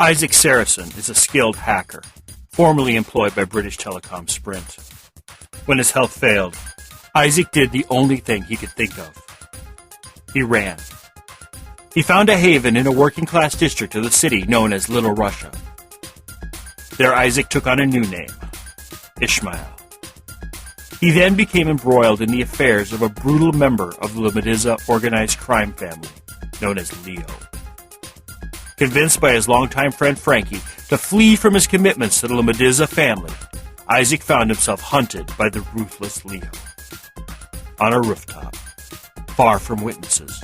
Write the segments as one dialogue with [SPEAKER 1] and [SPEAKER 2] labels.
[SPEAKER 1] Isaac Sarason is a skilled hacker, formerly employed by British Telecom-Sprint. When his health failed, Isaac did the only thing he could think of. He ran. He found a haven in a working-class district of the city known as Little Russia. There Isaac took on a new name, Ishmael. He then became embroiled in the affairs of a brutal member of the Lamadiza organized crime family, known as Leo. Convinced by his longtime friend Frankie to flee from his commitments to the Lamadiza family, Isaac found himself hunted by the ruthless Leo. On a rooftop, far from witnesses,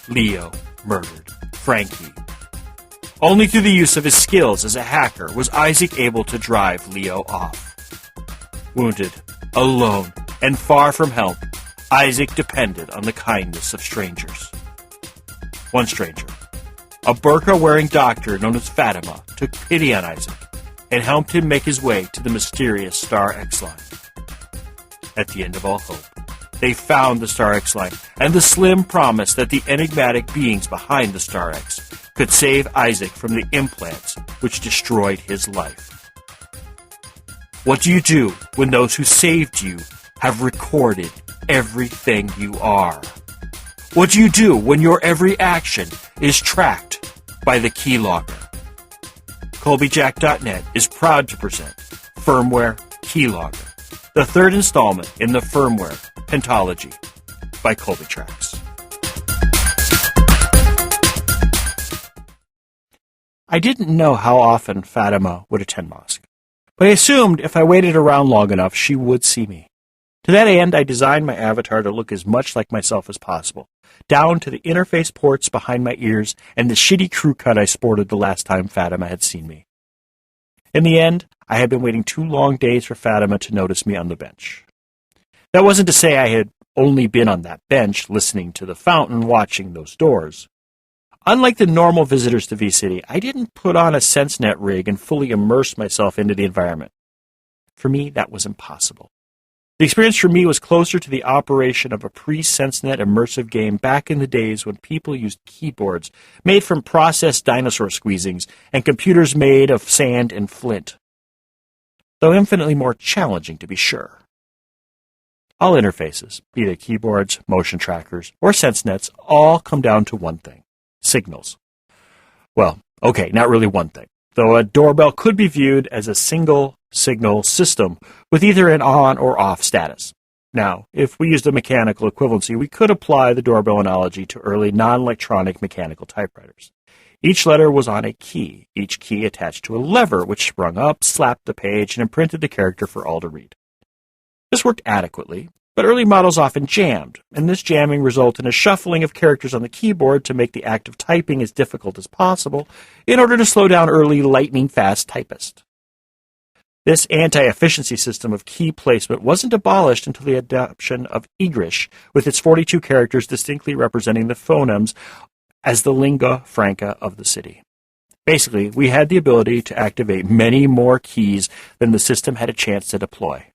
[SPEAKER 1] Leo murdered Frankie. Only through the use of his skills as a hacker was Isaac able to drive Leo off. Wounded, alone, and far from help, Isaac depended on the kindness of strangers. One stranger, a burqa-wearing doctor known as Fatima, took pity on Isaac and helped him make his way to the mysterious Star X line. At the end of all hope, they found the Star X line and the slim promise that the enigmatic beings behind the Star X could save Isaac from the implants which destroyed his life. What do you do when those who saved you have recorded everything you are? What do you do when your every action is tracked by the Keylogger? Colbyjack.net is proud to present Firmware Keylogger, the third installment in the firmware pentology by Colbytrax. I didn't know how often Fatima would attend mosque, but I assumed if I waited around long enough, she would see me. To that end, I designed my avatar to look as much like myself as possible, down to the interface ports behind my ears and the shitty crew cut I sported the last time Fatima had seen me. In the end, I had been waiting 2 long days for Fatima to notice me on the bench. That wasn't to say I had only been on that bench, listening to the fountain, watching those doors. Unlike the normal visitors to V-City, I didn't put on a SenseNet rig and fully immerse myself into the environment. For me, that was impossible. The experience for me was closer to the operation of a pre-SenseNet immersive game back in the days when people used keyboards made from processed dinosaur squeezings and computers made of sand and flint. Though infinitely more challenging, to be sure. All interfaces, be they keyboards, motion trackers, or SenseNets, all come down to one thing: signals. Well, okay, not really one thing, though a doorbell could be viewed as a single signal system with either an on or off status. Now, if we used a mechanical equivalency, we could apply the doorbell analogy to early non-electronic mechanical typewriters. Each letter was on a key, each key attached to a lever which sprung up, slapped the page, and imprinted the character for all to read. This worked adequately, but early models often jammed, and this jamming resulted in a shuffling of characters on the keyboard to make the act of typing as difficult as possible in order to slow down early lightning-fast typists. This anti-efficiency system of key placement wasn't abolished until the adoption of English, with its 42 characters distinctly representing the phonemes as the lingua franca of the city. Basically, we had the ability to activate many more keys than the system had a chance to deploy.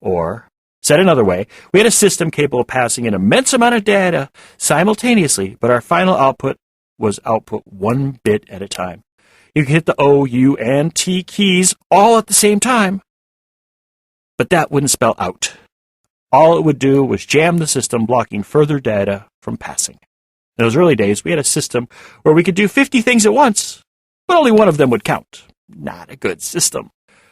[SPEAKER 1] Or, said another way, we had a system capable of passing an immense amount of data simultaneously, but our final output was output 1 bit at a time. You could hit the O, U, and T keys all at the same time, but that wouldn't spell out. All it would do was jam the system, blocking further data from passing. In those early days, we had a system where we could do 50 things at once, but only one of them would count. Not a good system.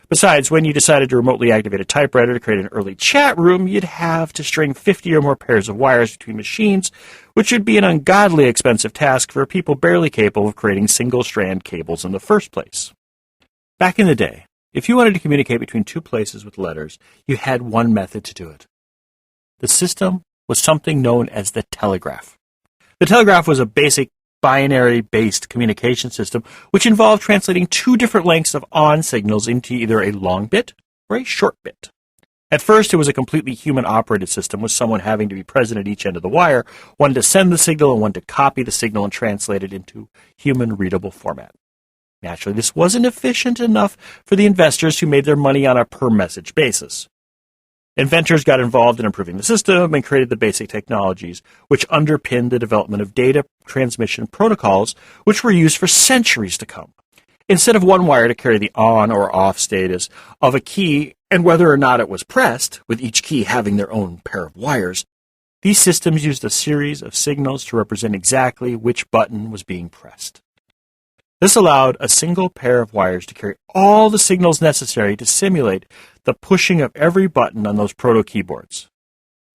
[SPEAKER 1] Besides, when you decided to remotely activate a typewriter to create an early chat room, you'd have to string 50 or more pairs of wires between machines, which would be an ungodly expensive task for people barely capable of creating single-strand cables in the first place. Back in the day, if you wanted to communicate between 2 places with letters, you had one method to do it. The system was something known as the telegraph. The telegraph was a basic binary-based communication system which involved translating 2 different lengths of on signals into either a long bit or a short bit. At first, it was a completely human-operated system with someone having to be present at each end of the wire, one to send the signal and one to copy the signal and translate it into human-readable format. Naturally, this wasn't efficient enough for the investors who made their money on a per-message basis. Inventors got involved in improving the system and created the basic technologies, which underpinned the development of data transmission protocols, which were used for centuries to come. Instead of one wire to carry the on or off status of a key and whether or not it was pressed, with each key having their own pair of wires, these systems used a series of signals to represent exactly which button was being pressed. This allowed a single pair of wires to carry all the signals necessary to simulate the pushing of every button on those proto-keyboards.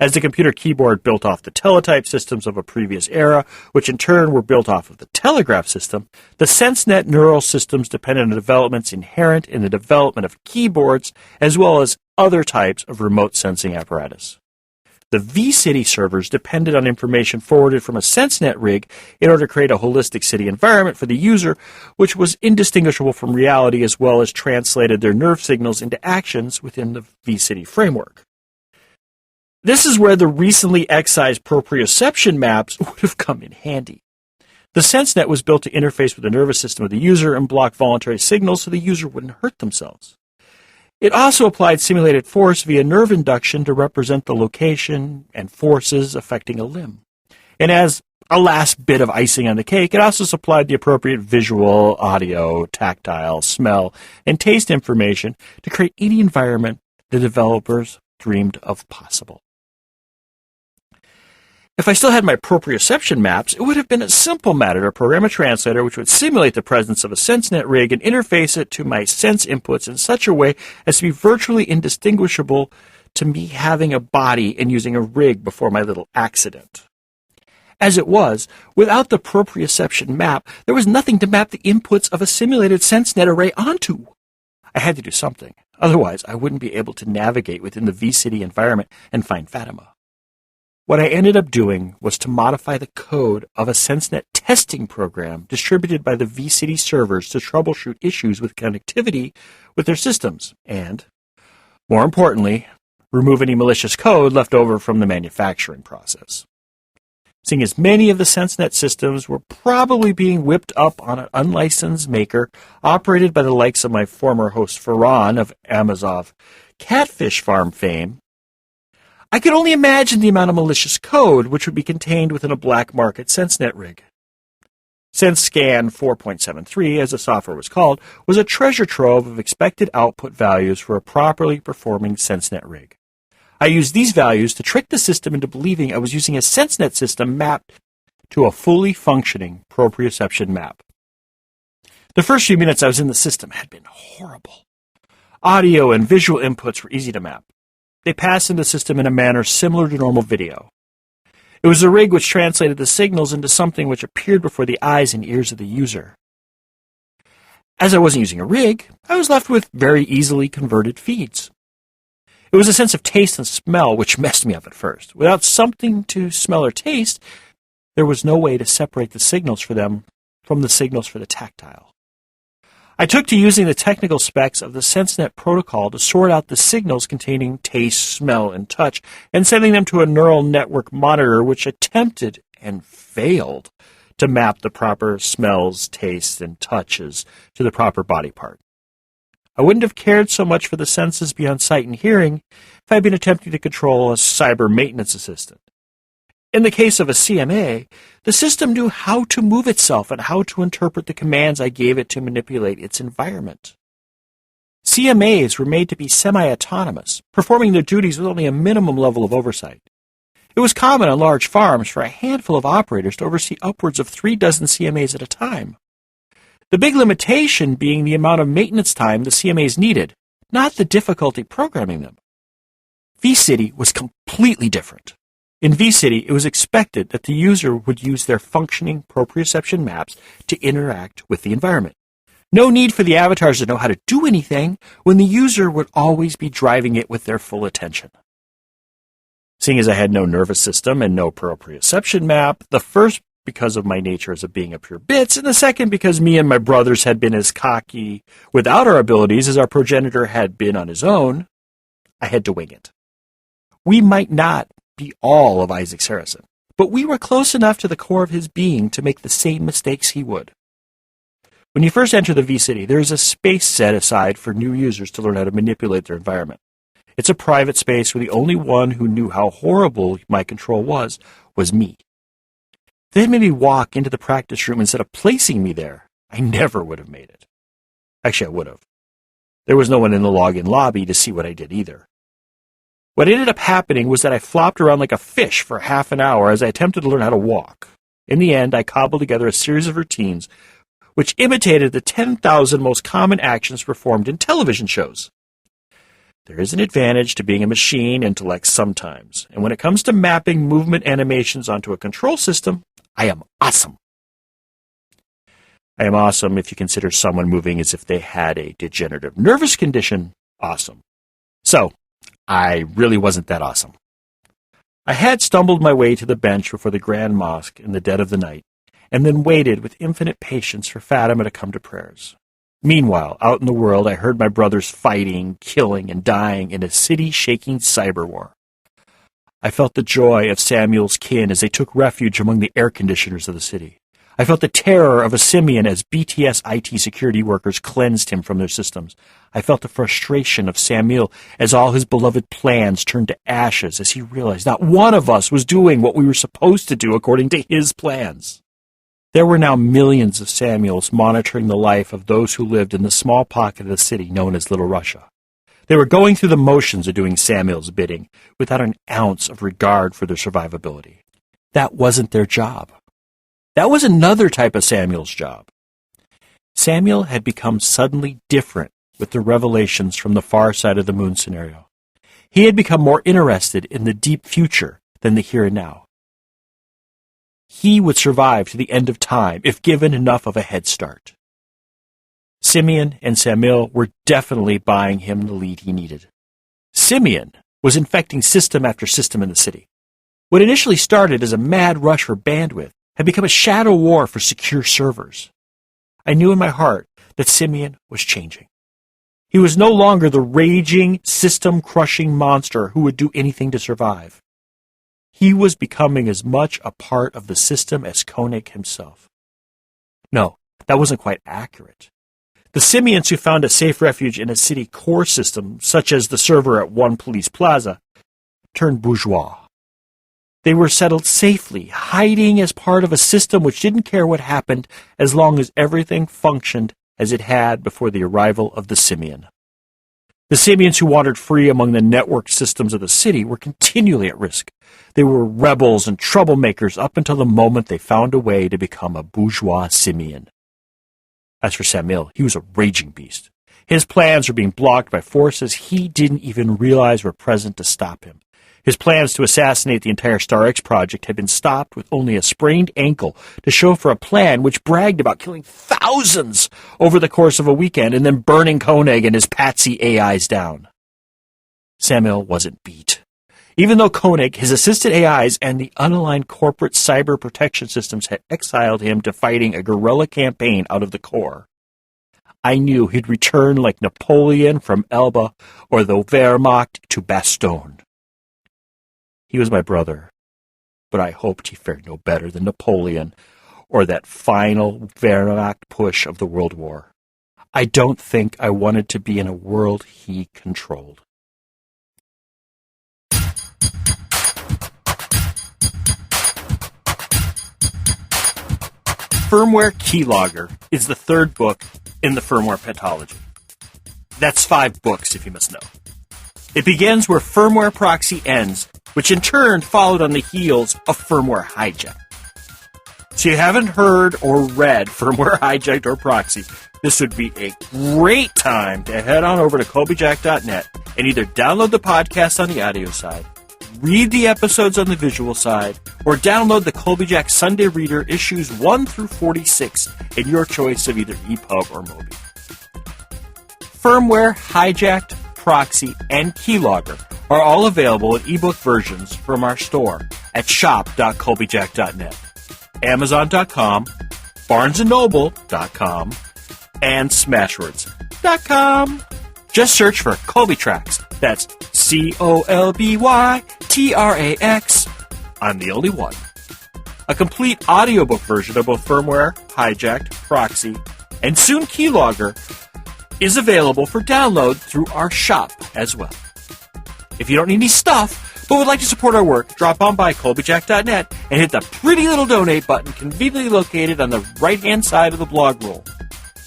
[SPEAKER 1] As the computer keyboard built off the teletype systems of a previous era, which in turn were built off of the telegraph system, the SenseNet neural systems depended on developments inherent in the development of keyboards as well as other types of remote sensing apparatus. The vCity servers depended on information forwarded from a SenseNet rig in order to create a holistic city environment for the user, which was indistinguishable from reality as well as translated their nerve signals into actions within the vCity framework. This is where the recently excised proprioception maps would have come in handy. The SenseNet was built to interface with the nervous system of the user and block voluntary signals so the user wouldn't hurt themselves. It also applied simulated force via nerve induction to represent the location and forces affecting a limb. And as a last bit of icing on the cake, it also supplied the appropriate visual, audio, tactile, smell, and taste information to create any environment the developers dreamed of possible. If I still had my proprioception maps, it would have been a simple matter to program a translator which would simulate the presence of a SenseNet rig and interface it to my sense inputs in such a way as to be virtually indistinguishable to me having a body and using a rig before my little accident. As it was, without the proprioception map, there was nothing to map the inputs of a simulated SenseNet array onto. I had to do something, otherwise I wouldn't be able to navigate within the vCity environment and find Fatima. What I ended up doing was to modify the code of a SenseNet testing program distributed by the vCity servers to troubleshoot issues with connectivity with their systems and, more importantly, remove any malicious code left over from the manufacturing process. Seeing as many of the SenseNet systems were probably being whipped up on an unlicensed maker operated by the likes of my former host Faron of Amazov Catfish Farm fame, I could only imagine the amount of malicious code which would be contained within a black market SenseNet rig. SenseScan 4.73, as the software was called, was a treasure trove of expected output values for a properly performing SenseNet rig. I used these values to trick the system into believing I was using a SenseNet system mapped to a fully functioning proprioception map. The first few minutes I was in the system had been horrible. Audio and visual inputs were easy to map. They passed in the system in a manner similar to normal video. It was a rig which translated the signals into something which appeared before the eyes and ears of the user. As I wasn't using a rig, I was left with very easily converted feeds. It was a sense of taste and smell which messed me up at first. Without something to smell or taste, there was no way to separate the signals for them from the signals for the tactile. I took to using the technical specs of the SenseNet protocol to sort out the signals containing taste, smell, and touch, and sending them to a neural network monitor which attempted and failed to map the proper smells, tastes, and touches to the proper body part. I wouldn't have cared so much for the senses beyond sight and hearing if I had been attempting to control a cyber maintenance assistant. In the case of a CMA, the system knew how to move itself and how to interpret the commands I gave it to manipulate its environment. CMAs were made to be semi-autonomous, performing their duties with only a minimum level of oversight. It was common on large farms for a handful of operators to oversee upwards of 36 CMAs at a time. The big limitation being the amount of maintenance time the CMAs needed, not the difficulty programming them. vCity was completely different. In vCity, it was expected that the user would use their functioning proprioception maps to interact with the environment. No need for the avatars to know how to do anything when the user would always be driving it with their full attention. Seeing as I had no nervous system and no proprioception map, the first because of my nature as a being of pure bits, and the second because me and my brothers had been as cocky without our abilities as our progenitor had been on his own, I had to wing it. We might not be all of Isaac Sarason, but we were close enough to the core of his being to make the same mistakes he would. When you first enter the vCity, there is a space set aside for new users to learn how to manipulate their environment. It's a private space where the only one who knew how horrible my control was me. They made me walk into the practice room instead of placing me there. I never would have made it. Actually, I would have. There was no one in the login lobby to see what I did either. What ended up happening was that I flopped around like a fish for half an hour as I attempted to learn how to walk. In the end, I cobbled together a series of routines which imitated the 10,000 most common actions performed in television shows. There is an advantage to being a machine intellect sometimes, and when it comes to mapping movement animations onto a control system, I am awesome. I am awesome if you consider someone moving as if they had a degenerative nervous condition awesome. So, I really wasn't that awesome. I had stumbled my way to the bench before the Grand Mosque in the dead of the night, and then waited with infinite patience for Fatima to come to prayers. Meanwhile, out in the world, I heard my brothers fighting, killing, and dying in a city-shaking cyber war. I felt the joy of Samuel's kin as they took refuge among the air conditioners of the city. I felt the terror of a Simeon as BTS IT security workers cleansed him from their systems. I felt the frustration of Samuel as all his beloved plans turned to ashes as he realized not one of us was doing what we were supposed to do according to his plans. There were now millions of Samuels monitoring the life of those who lived in the small pocket of the city known as Little Russia. They were going through the motions of doing Samuel's bidding without an ounce of regard for their survivability. That wasn't their job. That was another type of Samuel's job. Samuel had become suddenly different with the revelations from the far side of the moon scenario. He had become more interested in the deep future than the here and now. He would survive to the end of time if given enough of a head start. Simeon and Samuel were definitely buying him the lead he needed. Simeon was infecting system after system in the city. What initially started as a mad rush for bandwidth had become a shadow war for secure servers. I knew in my heart that Simeon was changing. He was no longer the raging, system-crushing monster who would do anything to survive. He was becoming as much a part of the system as Koenig himself. No, that wasn't quite accurate. The Simeons who found a safe refuge in a city core system, such as the server at One Police Plaza, turned bourgeois. They were settled safely, hiding as part of a system which didn't care what happened as long as everything functioned as it had before the arrival of the Simeon. The Simeons who wandered free among the network systems of the city were continually at risk. They were rebels and troublemakers up until the moment they found a way to become a bourgeois Simeon. As for Samuel, he was a raging beast. His plans were being blocked by forces he didn't even realize were present to stop him. His plans to assassinate the entire Star X project had been stopped with only a sprained ankle to show for a plan which bragged about killing thousands over the course of a weekend and then burning Koenig and his patsy AIs down. Samuel wasn't beat. Even though Koenig, his assisted AIs, and the unaligned corporate cyber protection systems had exiled him to fighting a guerrilla campaign out of the core, I knew he'd return like Napoleon from Elba or the Wehrmacht to Bastogne. He was my brother, but I hoped he fared no better than Napoleon or that final Wehrmacht push of the World War. I don't think I wanted to be in a world he controlled. Firmware Keylogger is the third book in the firmware pentology. That's 5 books, if you must know. It begins where Firmware Proxy ends, which in turn followed on the heels of Firmware Hijacked. So you haven't heard or read Firmware Hijacked or Proxy, this would be a great time to head on over to Colbyjack.net and either download the podcast on the audio side, read the episodes on the visual side, or download the Colbyjack Sunday Reader issues 1 through 46 in your choice of either EPUB or Mobi. Firmware Hijacked, Proxy, and Keylogger are all available in ebook versions from our store at shop.colbyjack.net, amazon.com, barnesandnoble.com, and smashwords.com. Just search for Colbytrax. That's Colbytrax. I'm the only one. A complete audiobook version of both Firmware, Hijacked, Proxy, and soon Keylogger is available for download through our shop as well. If you don't need any stuff, but would like to support our work, drop on by Colbyjack.net and hit the pretty little donate button conveniently located on the right-hand side of the blog roll.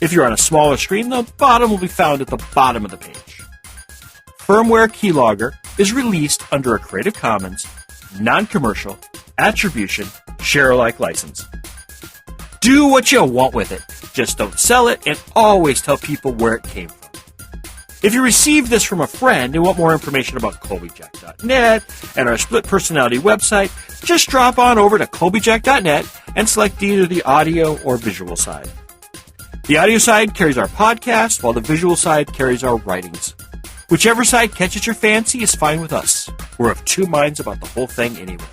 [SPEAKER 1] If you're on a smaller screen, the bottom will be found at the bottom of the page. Firmware Keylogger is released under a Creative Commons, non-commercial, attribution, share-alike license. Do what you want with it. Just don't sell it, and always tell people where it came from. If you received this from a friend and want more information about Colbyjack.net and our split personality website, just drop on over to Colbyjack.net and select either the audio or visual side. The audio side carries our podcast, while the visual side carries our writings. Whichever side catches your fancy is fine with us. We're of two minds about the whole thing anyway.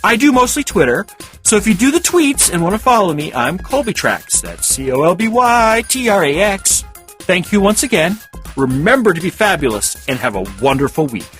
[SPEAKER 1] I do mostly Twitter, so if you do the tweets and want to follow me, I'm Colbytrax. That's Colbytrax. Thank you once again. Remember to be fabulous and have a wonderful week.